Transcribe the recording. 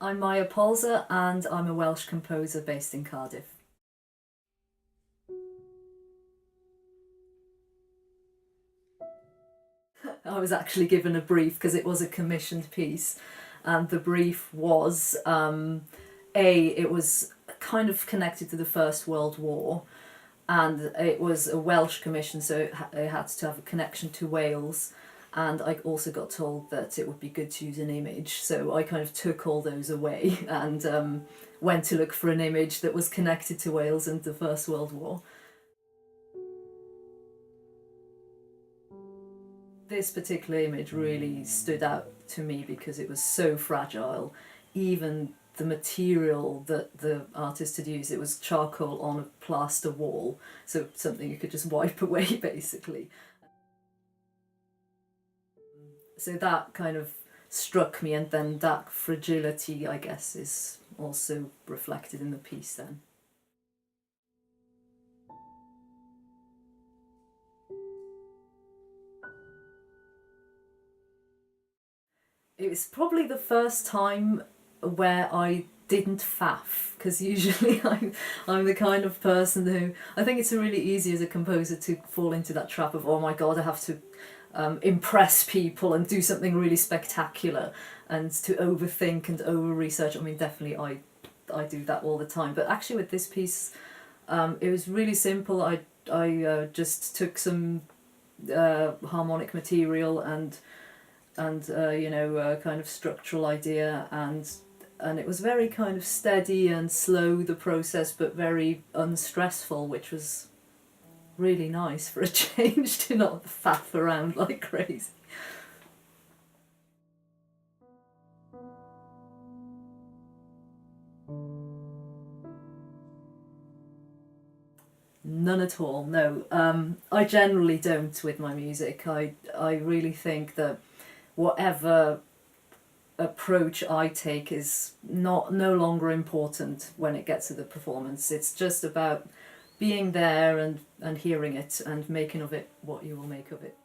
I'm Maja Palser and I'm a Welsh composer based in Cardiff. I was actually given a brief because it was a commissioned piece, and the brief was it was kind of connected to the First World War, and it was a Welsh commission, so it had to have a connection to Wales. And I also got told that it would be good to use an image, so I kind of took all those away and went to look for an image that was connected to Wales and the First World War. This particular image really stood out to me because it was so fragile. Even the material that the artist had used, it was charcoal on a plaster wall, so something you could just wipe away basically. So that kind of struck me, and then that fragility, I guess, is also reflected in the piece then. It was probably the first time where I didn't faff, because usually I'm the kind of person who, I think it's really easy as a composer to fall into that trap of, oh my god, I have to impress people and do something really spectacular, and to overthink and over research. I mean, definitely I do that all the time, but actually with this piece it was really simple. I just took some harmonic material and you know, kind of structural idea, and it was very kind of steady and slow, the process, but very unstressful, which was really nice for a change, to not faff around like crazy. None at all, no. I generally don't with my music. I really think that whatever approach I take is no longer important when it gets to the performance. It's just about being there and hearing it and making of it what you will make of it.